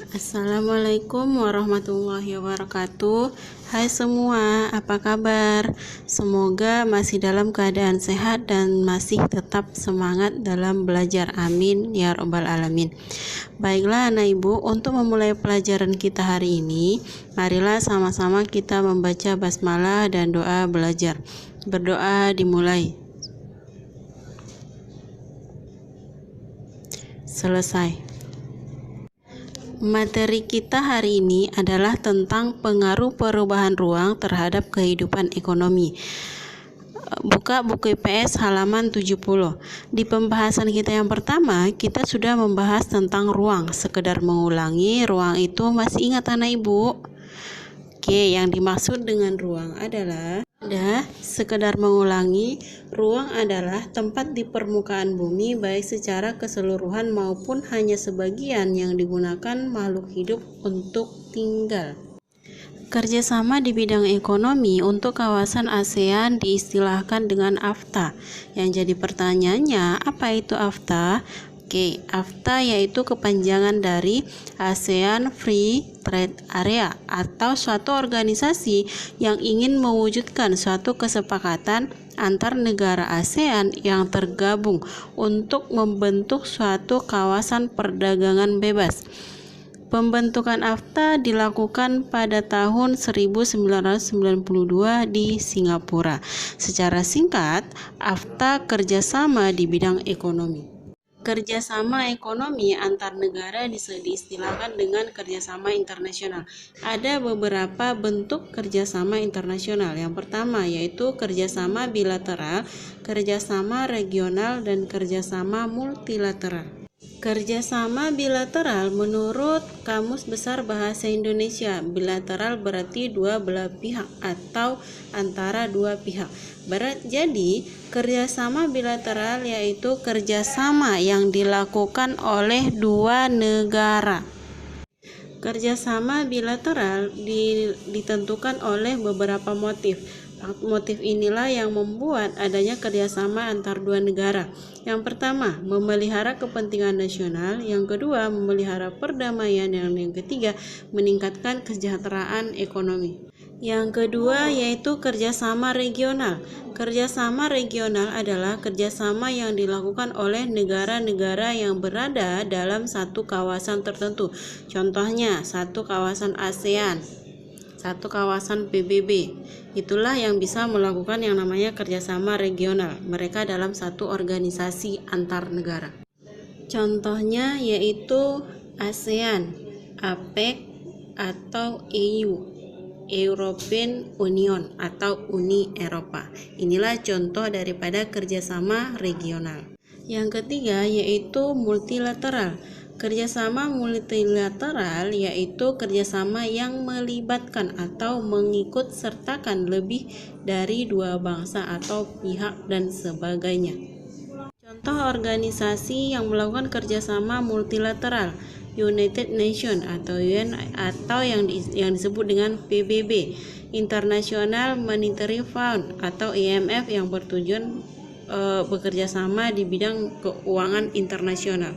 Assalamualaikum warahmatullahi wabarakatuh. Hai semua, apa kabar? Semoga masih dalam keadaan sehat dan masih tetap semangat dalam belajar. Amin ya robbal alamin. Baiklah anak ibu, untuk memulai pelajaran kita hari ini, marilah sama-sama kita membaca basmalah dan doa belajar. Berdoa dimulai. Selesai. Materi kita hari ini adalah tentang pengaruh perubahan ruang terhadap kehidupan ekonomi. Buka buku IPS halaman 70. Di pembahasan kita yang pertama, kita sudah membahas tentang ruang. Sekedar mengulangi, ruang itu masih ingat anak ibu? Oke, yang dimaksud dengan ruang adalah sekedar mengulangi, ruang adalah tempat di permukaan bumi baik secara keseluruhan maupun hanya sebagian yang digunakan makhluk hidup untuk tinggal. Kerjasama di bidang ekonomi untuk kawasan ASEAN diistilahkan dengan AFTA. Yang jadi pertanyaannya, apa itu AFTA? Oke, AFTA yaitu kepanjangan dari ASEAN Free Trade Area atau suatu organisasi yang ingin mewujudkan suatu kesepakatan antar negara ASEAN yang tergabung untuk membentuk suatu kawasan perdagangan bebas. Pembentukan AFTA dilakukan pada tahun 1992 di Singapura. Secara singkat, AFTA kerjasama di bidang ekonomi. Kerjasama ekonomi antar negara diistilahkan dengan kerjasama internasional. Ada beberapa bentuk kerjasama internasional. Yang pertama yaitu kerjasama bilateral, kerjasama regional, dan kerjasama multilateral. Kerjasama bilateral menurut Kamus Besar Bahasa Indonesia, bilateral berarti dua belah pihak atau antara dua pihak. Jadi, kerjasama bilateral yaitu kerjasama yang dilakukan oleh dua negara. Kerjasama bilateral ditentukan oleh beberapa motif. Motif inilah yang membuat adanya kerjasama antar dua negara. Yang pertama, memelihara kepentingan nasional. Yang kedua, memelihara perdamaian. Yang ketiga, meningkatkan kesejahteraan ekonomi. Yang kedua yaitu kerjasama regional. Kerjasama regional adalah kerjasama yang dilakukan oleh negara-negara yang berada dalam satu kawasan tertentu. Contohnya, satu kawasan ASEAN, satu kawasan PBB. Itulah yang bisa melakukan yang namanya kerjasama regional. Mereka dalam satu organisasi antar negara. Contohnya yaitu ASEAN, APEC, atau EU, European Union atau Uni Eropa. Inilah contoh daripada kerjasama regional. Yang ketiga yaitu multilateral. Kerjasama multilateral yaitu kerjasama yang melibatkan atau mengikut sertakan lebih dari dua bangsa atau pihak dan sebagainya. Contoh organisasi yang melakukan kerjasama multilateral: United Nations atau UN atau yang disebut dengan PBB, International Monetary Fund atau IMF yang bertujuan bekerja sama di bidang keuangan internasional.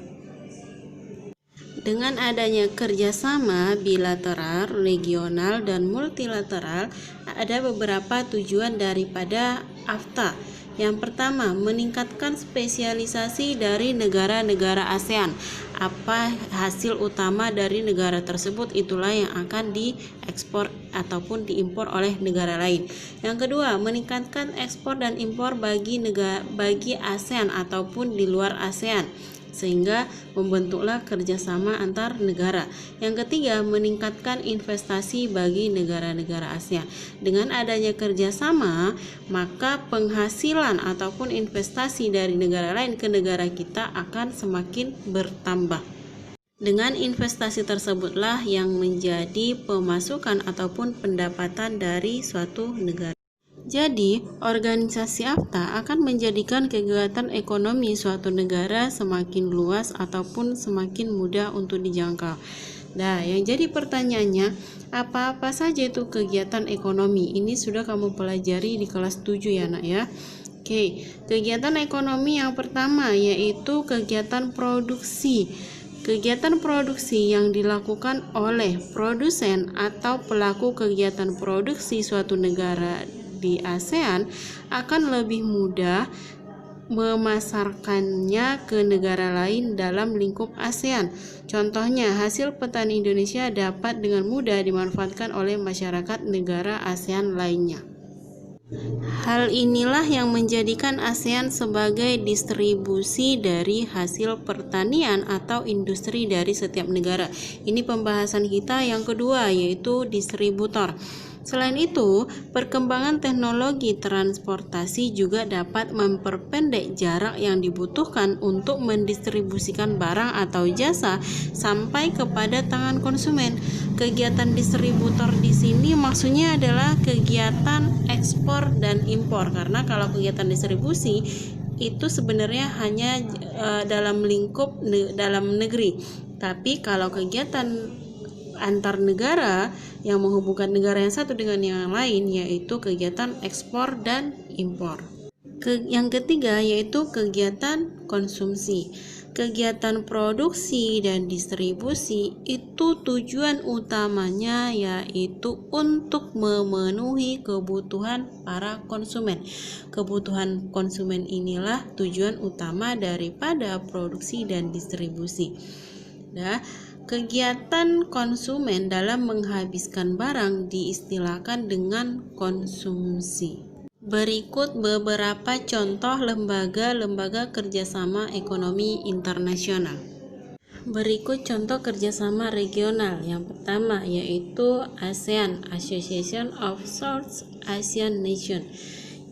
Dengan adanya kerjasama bilateral, regional, dan multilateral, ada beberapa tujuan daripada AFTA. Yang pertama, meningkatkan spesialisasi dari negara-negara ASEAN. Apa hasil utama dari negara tersebut, itulah yang akan diekspor ataupun diimpor oleh negara lain. Yang kedua, meningkatkan ekspor dan impor bagi ASEAN ataupun di luar ASEAN, sehingga membentuklah kerjasama antar negara. Yang ketiga, meningkatkan investasi bagi negara-negara ASEAN. Dengan adanya kerjasama, maka penghasilan ataupun investasi dari negara lain ke negara kita akan semakin bertambah. Dengan investasi tersebutlah yang menjadi pemasukan ataupun pendapatan dari suatu negara. Jadi, organisasi AFTA akan menjadikan kegiatan ekonomi suatu negara semakin luas ataupun semakin mudah untuk dijangkau. Nah, yang jadi pertanyaannya, apa-apa saja itu kegiatan ekonomi? Ini sudah kamu pelajari di kelas 7 ya, Nak ya. Oke, kegiatan ekonomi yang pertama yaitu kegiatan produksi. Kegiatan produksi yang dilakukan oleh produsen atau pelaku kegiatan produksi suatu negara di ASEAN akan lebih mudah memasarkannya ke negara lain dalam lingkup ASEAN. Contohnya, hasil petani Indonesia dapat dengan mudah dimanfaatkan oleh masyarakat negara ASEAN lainnya. Hal inilah yang menjadikan ASEAN sebagai distribusi dari hasil pertanian atau industri dari setiap negara. Ini pembahasan kita yang kedua, yaitu distributor. Selain itu, perkembangan teknologi transportasi juga dapat memperpendek jarak yang dibutuhkan untuk mendistribusikan barang atau jasa sampai kepada tangan konsumen. Kegiatan distributor di sini maksudnya adalah kegiatan ekspor dan impor, karena kalau kegiatan distribusi itu sebenarnya hanya dalam lingkup dalam negeri. Tapi kalau kegiatan antar negara yang menghubungkan negara yang satu dengan yang lain, yaitu kegiatan ekspor dan impor. Yang ketiga yaitu kegiatan konsumsi. Kegiatan produksi dan distribusi itu tujuan utamanya yaitu untuk memenuhi kebutuhan para konsumen. Kebutuhan konsumen inilah tujuan utama daripada produksi dan distribusi. Kegiatan konsumen dalam menghabiskan barang diistilahkan dengan konsumsi. Berikut beberapa contoh lembaga-lembaga kerjasama ekonomi internasional. Berikut contoh kerjasama regional. Yang pertama yaitu ASEAN, Association of South Asian Nations.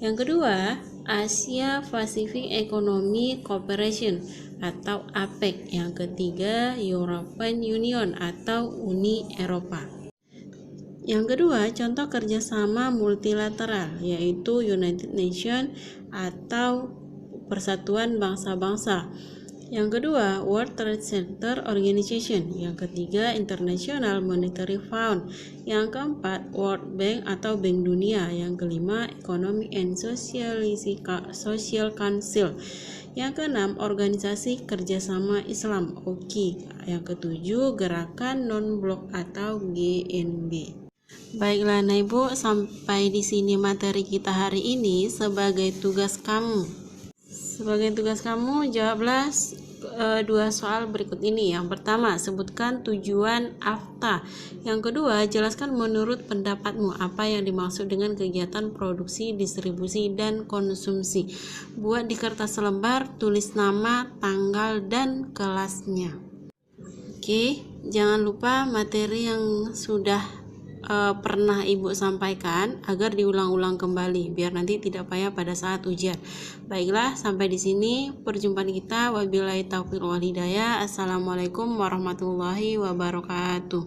Yang kedua, Asia Pacific Economic Cooperation atau APEC. Yang ketiga, European Union atau Uni Eropa. Yang kedua, contoh kerjasama multilateral yaitu United Nations atau Persatuan Bangsa-Bangsa. Yang kedua, World Trade Center Organization. Yang ketiga, International Monetary Fund. Yang keempat, World Bank atau Bank Dunia. Yang kelima, Economic and Social Council. Yang keenam, Organisasi Kerjasama Islam (OKI). Yang ketujuh, Gerakan Non-Blok atau GNB. Baiklah, Nah Ibu, sampai di sini materi kita hari ini. Sebagai tugas kamu jawablah dua soal berikut ini. Yang pertama, sebutkan tujuan AFTA. Yang kedua, jelaskan menurut pendapatmu apa yang dimaksud dengan kegiatan produksi, distribusi, dan konsumsi. Buat di kertas selembar, tulis nama, tanggal, dan kelasnya. Oke, jangan lupa materi yang sudah pernah Ibu sampaikan agar diulang-ulang kembali biar nanti tidak payah pada saat ujian. Baiklah, sampai di sini perjumpaan kita. Wabillahi taufiq wal hidayah. Assalamualaikum warahmatullahi wabarakatuh.